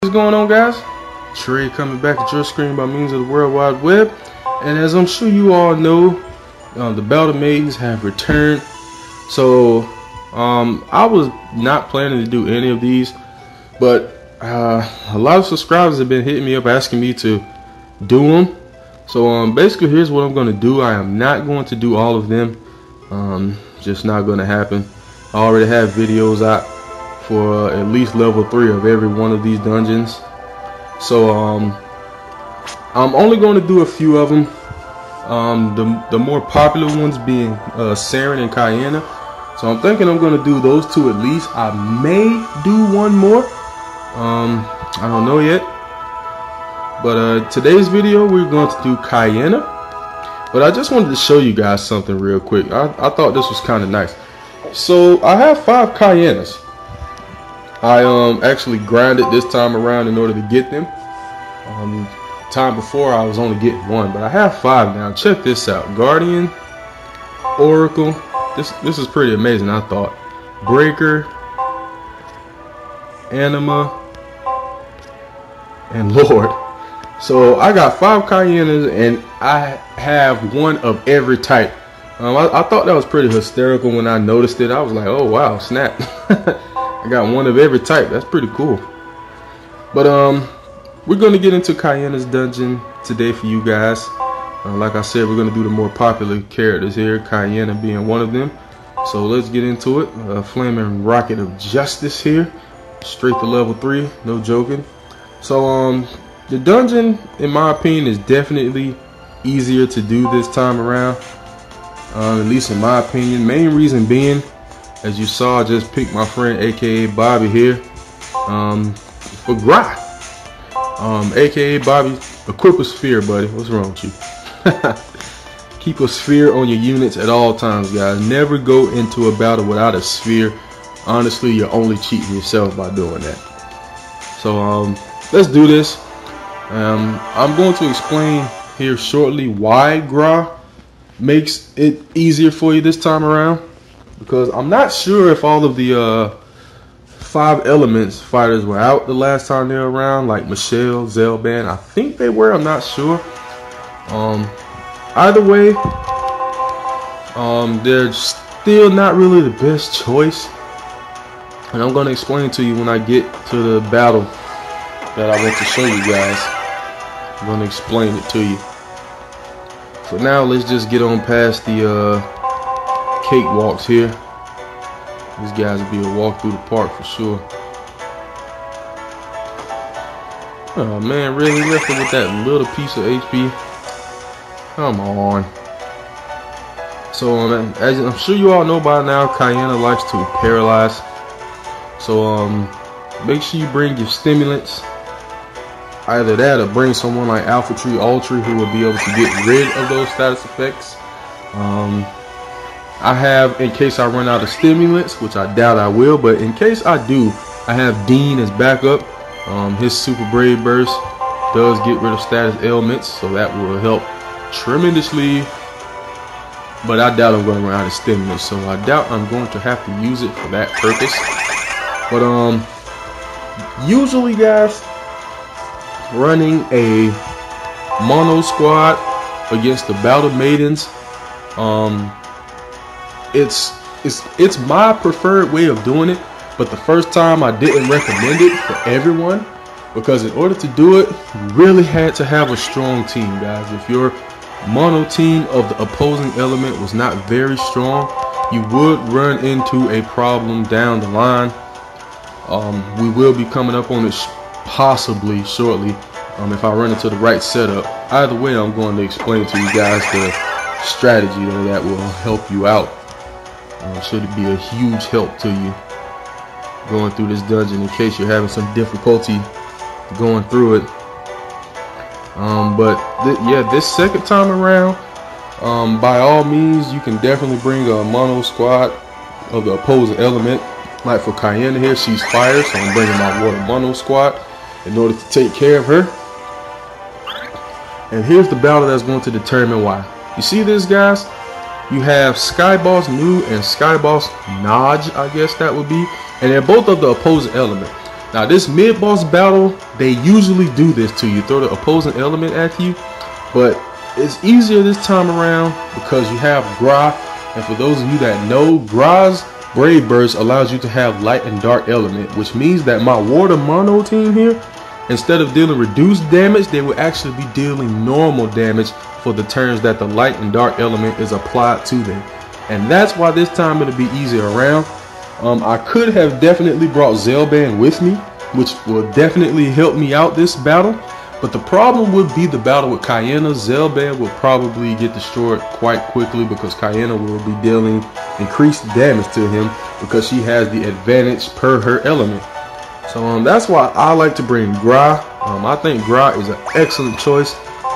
What's going on, guys? Trey coming back at your screen by means of the World Wide Web. And as I'm sure you all know, the Battle Maidens have returned. So I was not planning to do any of these, but a lot of subscribers have been hitting me up asking me to do them. So basically here's what I'm going to do. I am not going to do all of them. Just not going to happen. I already have videos out for at least level 3 of every one of these dungeons. So I'm only going to do a few of them. The more popular ones being Cayena and Cayena. So I'm thinking I'm going to do those two at least. I may do one more. I don't know yet. But today's video we're going to do Cayena. But I just wanted to show you guys something real quick. I thought this was kind of nice. So I have 5 Cayenas. I actually grinded this time around in order to get them. Time before I was only getting 1, but I have 5 now. Check this out: Guardian, Oracle. This is pretty amazing, I thought. Breaker, Anima, and Lord. So I got 5 Cayenas, and I have 1 of every type. I thought that was pretty hysterical when I noticed it. I was like, oh wow, snap. I got 1 of every type. That's pretty cool. But we're gonna get into Cayena's dungeon today for you guys. Like I said, we're gonna do the more popular characters here, Cayena being one of them. So let's get into it. Flaming Rocket of Justice here, straight to level 3. No joking. So the dungeon, in my opinion, is definitely easier to do this time around. At least in my opinion. Main reason being, as you saw, I just picked my friend aka Bobby here for Gra. Aka Bobby, equip a sphere, buddy. What's wrong with you? Keep a sphere on your units at all times, guys. Never go into a battle without a sphere. Honestly, you're only cheating yourself by doing that. So let's do this. I'm going to explain here shortly why Gra makes it easier for you this time around, because I'm not sure if all of the 5 elements fighters were out the last time they were around, like Michelle, Zelban. I think they were, I'm not sure. Either way, they're still not really the best choice, and I'm going to explain to you when I get to the battle that I want to show you guys. I'm going to explain it to you. For now, let's just get on past the cakewalks here. These guys will be a walk through the park for sure. Oh man, really left it with that little piece of HP? Come on. So as I'm sure you all know by now, Cayena likes to paralyze. So make sure you bring your stimulants. Either that or bring someone like Alpha Tree Ultra who will be able to get rid of those status effects. I have, in case I run out of stimulants, which I doubt I will, but in case I do, I have Dean as backup. His Super Brave Burst does get rid of status ailments, so that will help tremendously. But I doubt I'm going to run out of stimulants, so I doubt I'm going to have to use it for that purpose. But usually, guys, running a mono squad against the Battle Maidens, it's my preferred way of doing it, but the first time I didn't recommend it for everyone, because in order to do it, you really had to have a strong team, guys. If your mono team of the opposing element was not very strong, you would run into a problem down the line. We will be coming up on it possibly shortly if I run into the right setup. Either way, I'm going to explain to you guys the strategy that will help you out. Should it be a huge help to you going through this dungeon in case you're having some difficulty going through it. But yeah, this second time around, by all means, you can definitely bring a mono squad of the opposing element. Like for Cayena here, she's fire, so I'm bringing my water mono squad in order to take care of her. And here's the battle that's going to determine why. You see this, guys? you have Skyboss New and Skyboss Naj, I guess that would be, and they're both of the opposing element. Now this mid-boss battle, they usually do this to you, throw the opposing element at you, but it's easier this time around because you have Gra, and for those of you that know, Gra's Brave Burst allows you to have light and dark element, which means that my water mono team here, instead of dealing reduced damage, they will actually be dealing normal damage for the turns that the light and dark element is applied to them. And that's why this time it'll be easier around. I could have definitely brought Zelban with me, which will definitely help me out this battle. But the problem would be the battle with Cayena. Zelban will probably get destroyed quite quickly because Cayena will be dealing increased damage to him because she has the advantage per her element. So that's why I like to bring Gra. I think Gra is an excellent choice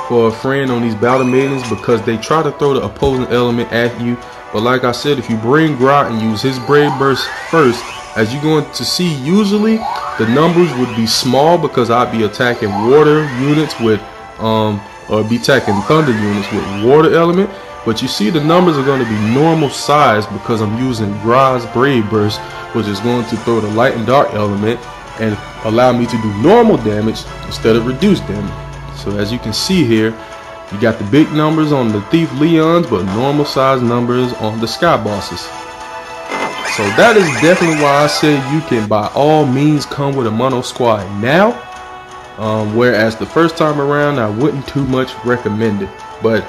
for a friend on these battle maidens because they try to throw the opposing element at you. But like I said, if you bring Gra and use his Brave Burst first, as you're going to see, usually the numbers would be small because I'd be attacking water units with, or be attacking thunder units with water element. But you see the numbers are going to be normal size because I'm using Gra's Brave Burst, which is going to throw the light and dark element and allow me to do normal damage instead of reduced damage. So as you can see here, you got the big numbers on the Thief Leons, but normal size numbers on the Sky Bosses. So that is definitely why I say you can by all means come with a mono squad now. Whereas the first time around, I wouldn't too much recommend it. But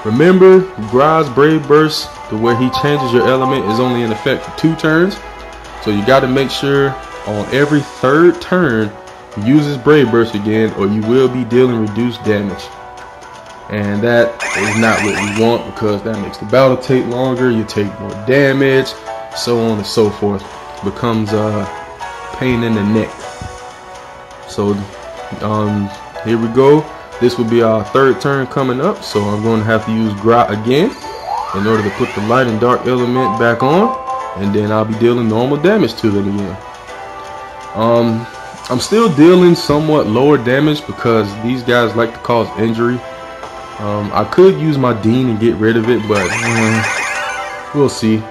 remember, Gra's Brave Burst, to where he changes your element, is only in effect for 2 turns. So you got to make sure on every 3rd turn, use his Brave Burst again, or you will be dealing reduced damage. And that is not what we want because that makes the battle take longer, you take more damage, so on and so forth. Becomes a pain in the neck. So here we go. This will be our 3rd turn coming up, so I'm going to have to use Gra again in order to put the light and dark element back on, and then I'll be dealing normal damage to them again. I'm still dealing somewhat lower damage because these guys like to cause injury. I could use my Dean and get rid of it, but we'll see.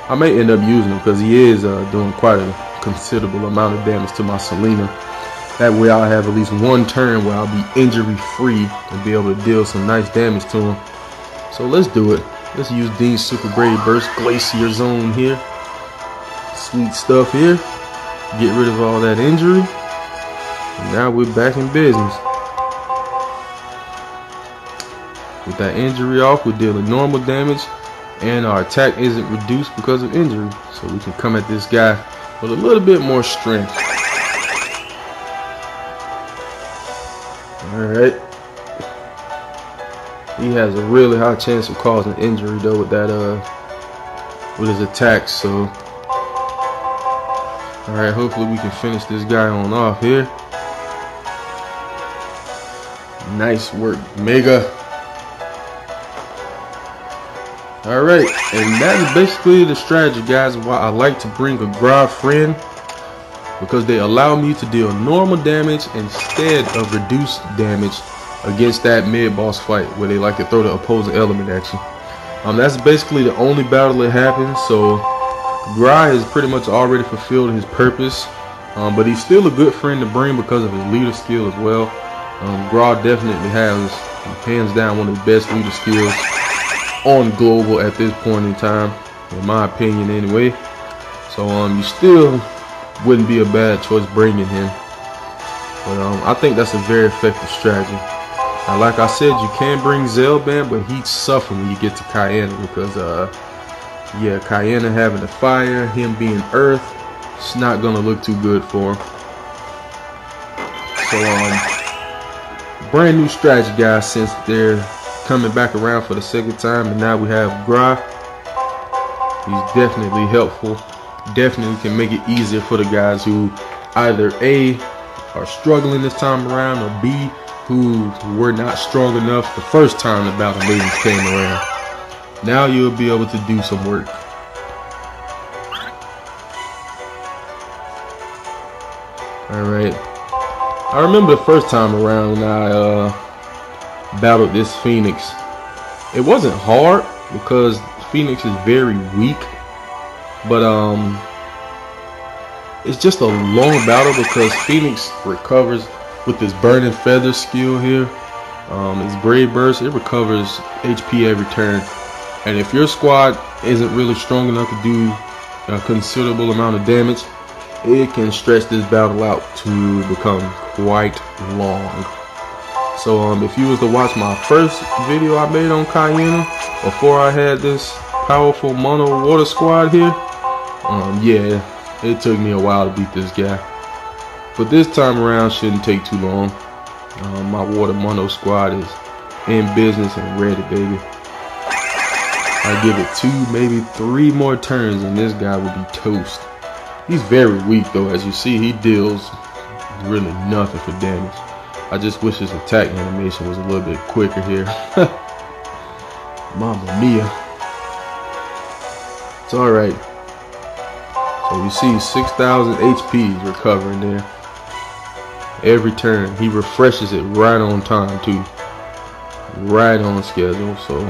I may end up using him because he is doing quite a considerable amount of damage to my Selena. That way I'll have at least 1 turn where I'll be injury free and be able to deal some nice damage to him. So let's do it. Let's use Dean's Super Brave Burst Glacier Zone here. Sweet stuff here. Get rid of all that injury. And now we're back in business. With that injury off, we're dealing normal damage, and our attack isn't reduced because of injury. So we can come at this guy with a little bit more strength. Alright. He has a really high chance of causing injury though with that with his attacks, so alright, hopefully we can finish this guy on off here. Nice work, Mega. Alright, and that is basically the strategy, guys, why I like to bring a Gra friend, because they allow me to deal normal damage instead of reduced damage against that mid-boss fight where they like to throw the opposing element at you. That's basically the only battle that happens, so Gra has pretty much already fulfilled his purpose, but he's still a good friend to bring because of his leader skill as well. Gra definitely has, hands down, one of the best leader skills on global at this point in time, in my opinion anyway. So you still wouldn't be a bad choice bringing him, but I think that's a very effective strategy. Now, like I said, you can bring Zelban, but he'd suffer when you get to Cayena because yeah, Cayena having the fire, him being earth, it's not gonna look too good for him. So brand new strategy, guys, since they're coming back around for the 2nd time, and now we have Gra. He's definitely helpful, definitely can make it easier for the guys who either A, are struggling this time around, or B, who were not strong enough the first time the battle maidens came around. Now you'll be able to do some work. Alright, I remember the first time around when I battled this Phoenix. It wasn't hard because Phoenix is very weak, but it's just a long battle because Phoenix recovers with this burning feather skill here. His brave burst, it recovers HP every turn, and if your squad isn't really strong enough to do a considerable amount of damage, it can stretch this battle out to become quite long. So if you was to watch my first video I made on Cayena before I had this powerful mono water squad here, yeah, it took me a while to beat this guy, but this time around shouldn't take too long. My water mono squad is in business and ready, baby. I give it 2, maybe 3 more turns and this guy will be toast. He's very weak though, as you see. He deals really nothing for damage. I just wish his attack animation was a little bit quicker here. Mamma mia. It's alright. So you see 6,000 HP is recovering there. Every turn. He refreshes it right on time too. Right on schedule. So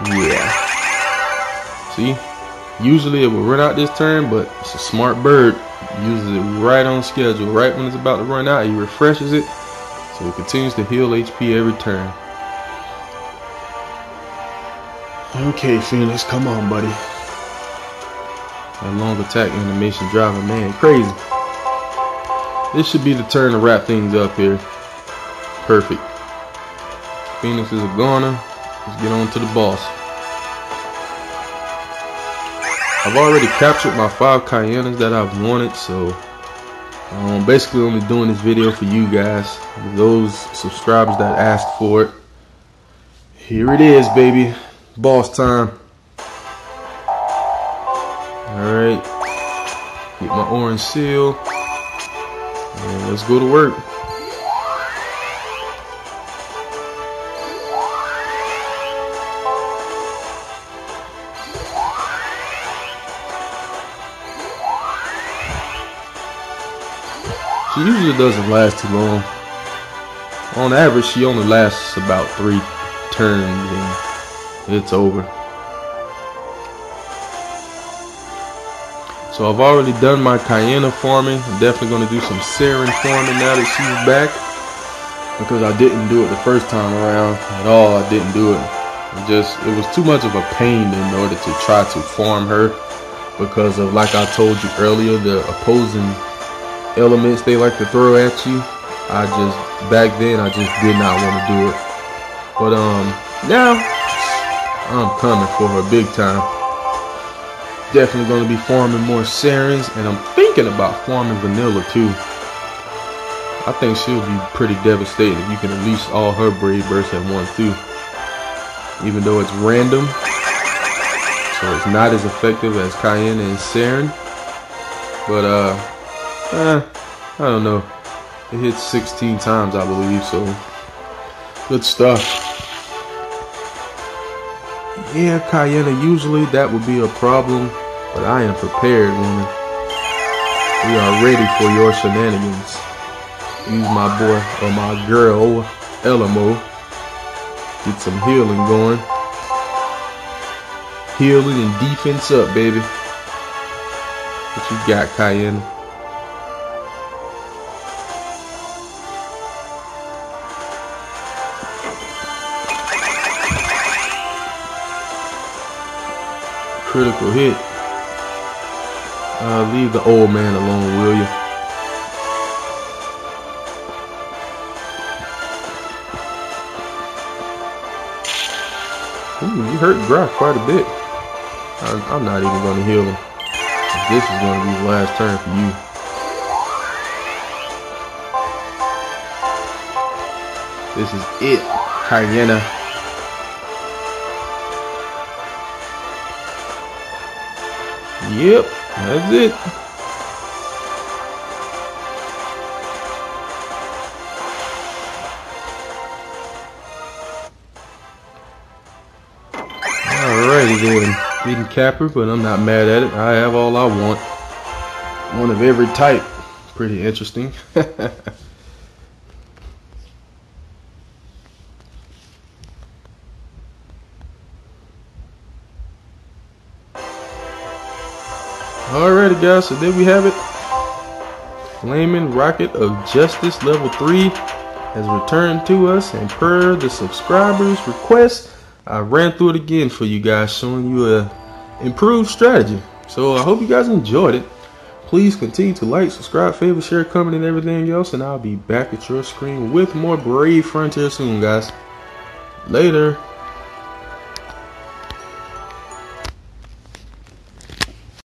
yeah. See? Usually it will run out this turn, but it's a smart bird. Uses it right on schedule. Right when it's about to run out, he refreshes it. So it continues to heal HP every turn. Okay, Phoenix, come on, buddy. That long attack animation driving man crazy. This should be the turn to wrap things up here. Perfect. Phoenix is a goner. Let's get on to the boss. I've already captured my 5 Cayenas that I've wanted, so I'm basically only doing this video for you guys, those subscribers that asked for it. Here it is, baby. Boss time. Alright. Get my orange seal. And let's go to work. She usually doesn't last too long. On average, she only lasts about 3 turns and it's over. So I've already done my Cayena farming. I'm definitely going to do some Saren farming now that she's back, because I didn't do it the first time around at all. I didn't do it. It was too much of a pain in order to try to farm her, because of, like I told you earlier, the opposing elements they like to throw at you. Back then I just did not want to do it, but now I'm coming for her big time. Definitely going to be farming more Sarens, and I'm thinking about farming Vanilla too. I think she'll be pretty devastating if you can unleash all her brave bursts at once too, even though it's random, so it's not as effective as Cayena and Saren, but I don't know. It hits 16 times, I believe, so good stuff. Yeah, Cayena, usually that would be a problem, but I am prepared, woman. We are ready for your shenanigans. Use my boy, or my girl, Elmo. Get some healing going. Healing and defense up, baby. What you got, Cayena? Critical hit. Leave the old man alone, will you? Ooh, you hurt Brock quite a bit. I'm not even going to heal him. This is going to be the last turn for you. This is it, Cayena. Yep, that's it. Alrighty then. Beating Capper, but I'm not mad at it. I have all I want. One of every type. Pretty interesting. Alrighty guys, so there we have it. Flaming Rocket of Justice level 3 has returned to us, and per the subscribers request, I ran through it again for you guys, showing you a improved strategy. So I hope you guys enjoyed it. Please continue to like, subscribe, favorite, share, comment, and everything else, and I'll be back at your screen with more Brave Frontier soon, guys. Later.